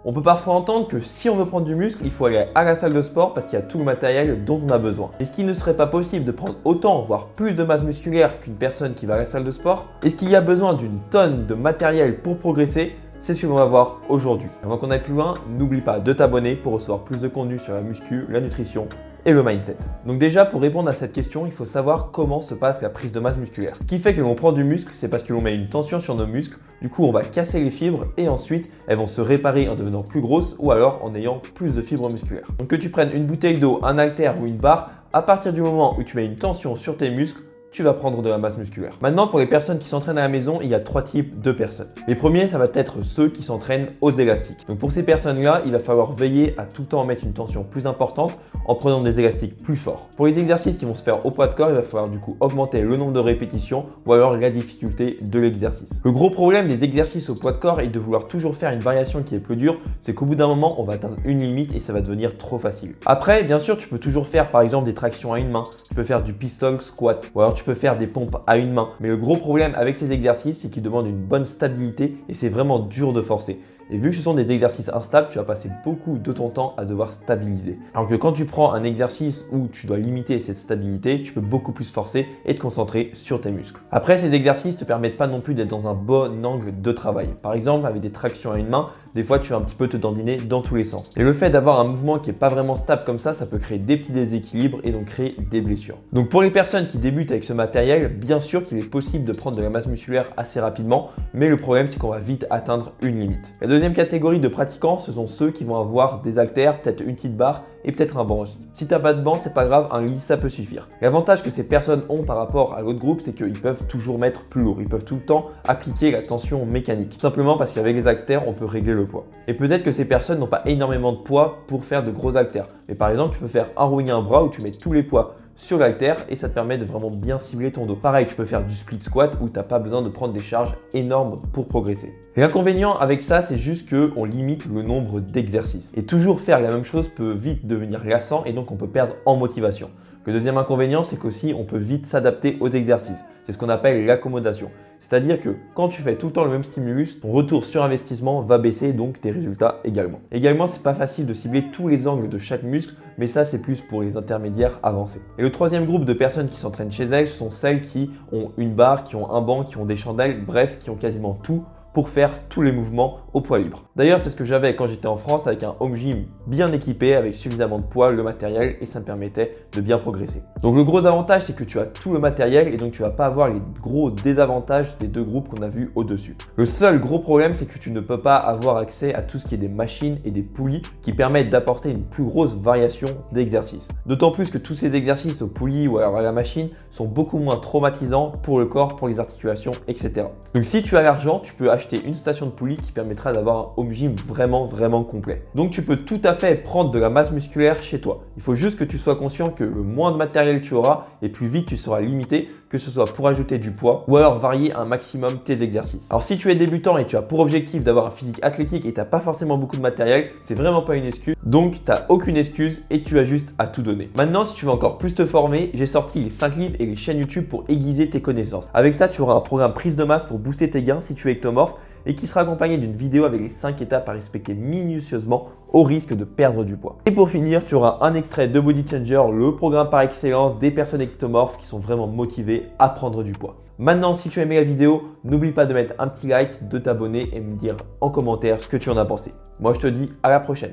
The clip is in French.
On peut parfois entendre que si on veut prendre du muscle, il faut aller à la salle de sport parce qu'il y a tout le matériel dont on a besoin. Est-ce qu'il ne serait pas possible de prendre autant, voire plus de masse musculaire qu'une personne qui va à la salle de sport? Est-ce qu'il y a besoin d'une tonne de matériel pour progresser? C'est ce qu'on va voir aujourd'hui. Avant qu'on aille plus loin, n'oublie pas de t'abonner pour recevoir plus de contenu sur la muscu, la nutrition et le mindset. Donc déjà, pour répondre à cette question, il faut savoir comment se passe la prise de masse musculaire. Ce qui fait que l'on prend du muscle, c'est parce que l'on met une tension sur nos muscles. Du coup, on va casser les fibres et ensuite, elles vont se réparer en devenant plus grosses ou alors en ayant plus de fibres musculaires. Donc que tu prennes une bouteille d'eau, un haltère ou une barre, à partir du moment où tu mets une tension sur tes muscles, tu vas prendre de la masse musculaire. Maintenant, pour les personnes qui s'entraînent à la maison, il y a trois types de personnes. Les premiers, ça va être ceux qui s'entraînent aux élastiques. Donc pour ces personnes-là, il va falloir veiller à tout le temps mettre une tension plus importante en prenant des élastiques plus forts. Pour les exercices qui vont se faire au poids de corps, il va falloir du coup augmenter le nombre de répétitions ou alors la difficulté de l'exercice. Le gros problème des exercices au poids de corps et de vouloir toujours faire une variation qui est plus dure, c'est qu'au bout d'un moment, on va atteindre une limite et ça va devenir trop facile. Après, bien sûr, tu peux toujours faire par exemple des tractions à une main, tu peux faire du pistol squat ou alors tu peux faire des pompes à une main. Mais le gros problème avec ces exercices, c'est qu'ils demandent une bonne stabilité et c'est vraiment dur de forcer. Et vu que ce sont des exercices instables, tu vas passer beaucoup de ton temps à devoir stabiliser. Alors que quand tu prends un exercice où tu dois limiter cette stabilité, tu peux beaucoup plus forcer et te concentrer sur tes muscles. Après, ces exercices ne te permettent pas non plus d'être dans un bon angle de travail. Par exemple, avec des tractions à une main, des fois tu vas un petit peu te dandiner dans tous les sens. Et le fait d'avoir un mouvement qui n'est pas vraiment stable comme ça peut créer des petits déséquilibres et donc créer des blessures. Donc pour les personnes qui débutent avec ce matériel, bien sûr qu'il est possible de prendre de la masse musculaire assez rapidement, mais le problème c'est qu'on va vite atteindre une limite. La deuxième catégorie de pratiquants, ce sont ceux qui vont avoir des haltères, peut-être une petite barre et peut-être un banc aussi. Si tu n'as pas de banc, c'est pas grave, un lit ça peut suffire. L'avantage que ces personnes ont par rapport à l'autre groupe, c'est qu'ils peuvent toujours mettre plus lourd. Ils peuvent tout le temps appliquer la tension mécanique. Tout simplement parce qu'avec les haltères, on peut régler le poids. Et peut-être que ces personnes n'ont pas énormément de poids pour faire de gros haltères. Mais par exemple, tu peux faire un rowing à un bras où tu mets tous les poids sur l'haltère et ça te permet de vraiment bien cibler ton dos. Pareil, tu peux faire du split squat où tu n'as pas besoin de prendre des charges énormes pour progresser. L'inconvénient avec ça, c'est juste qu'on limite le nombre d'exercices. Et toujours faire la même chose peut vite devenir lassant et donc on peut perdre en motivation. Le deuxième inconvénient, c'est qu'aussi on peut vite s'adapter aux exercices. C'est ce qu'on appelle l'accommodation. C'est-à-dire que quand tu fais tout le temps le même stimulus, ton retour sur investissement va baisser, donc tes résultats également. Également, c'est pas facile de cibler tous les angles de chaque muscle, mais ça c'est plus pour les intermédiaires avancés. Et le troisième groupe de personnes qui s'entraînent chez elles sont celles qui ont une barre, qui ont un banc, qui ont des chandelles, bref, qui ont quasiment tout pour faire tous les mouvements au poids libre. D'ailleurs, c'est ce que j'avais quand j'étais en France avec un home gym bien équipé, avec suffisamment de poids, le matériel, et ça me permettait de bien progresser. Donc le gros avantage, c'est que tu as tout le matériel et donc tu vas pas avoir les gros désavantages des deux groupes qu'on a vus au-dessus. Le seul gros problème, c'est que tu ne peux pas avoir accès à tout ce qui est des machines et des poulies qui permettent d'apporter une plus grosse variation d'exercices. D'autant plus que tous ces exercices aux poulies ou alors à la machine sont beaucoup moins traumatisants pour le corps, pour les articulations, etc. Donc si tu as l'argent, tu peux acheter une station de poulie qui permettra d'avoir un home gym vraiment complet. Donc tu peux tout à fait prendre de la masse musculaire chez toi. Il faut juste que tu sois conscient que le moins de matériel tu auras et plus vite tu seras limité, que ce soit pour ajouter du poids ou alors varier un maximum tes exercices. Alors si tu es débutant et tu as pour objectif d'avoir un physique athlétique et tu n'as pas forcément beaucoup de matériel, c'est vraiment pas une excuse. Donc tu n'as aucune excuse et tu as juste à tout donner. Maintenant, si tu veux encore plus te former, j'ai sorti les 5 livres et les chaînes YouTube pour aiguiser tes connaissances. Avec ça, tu auras un programme prise de masse pour booster tes gains si tu es ectomorphe et qui sera accompagné d'une vidéo avec les 5 étapes à respecter minutieusement au risque de perdre du poids. Et pour finir, tu auras un extrait de Body Changer, le programme par excellence des personnes ectomorphes qui sont vraiment motivées à prendre du poids. Maintenant, si tu as aimé la vidéo, n'oublie pas de mettre un petit like, de t'abonner et me dire en commentaire ce que tu en as pensé. Moi, je te dis à la prochaine.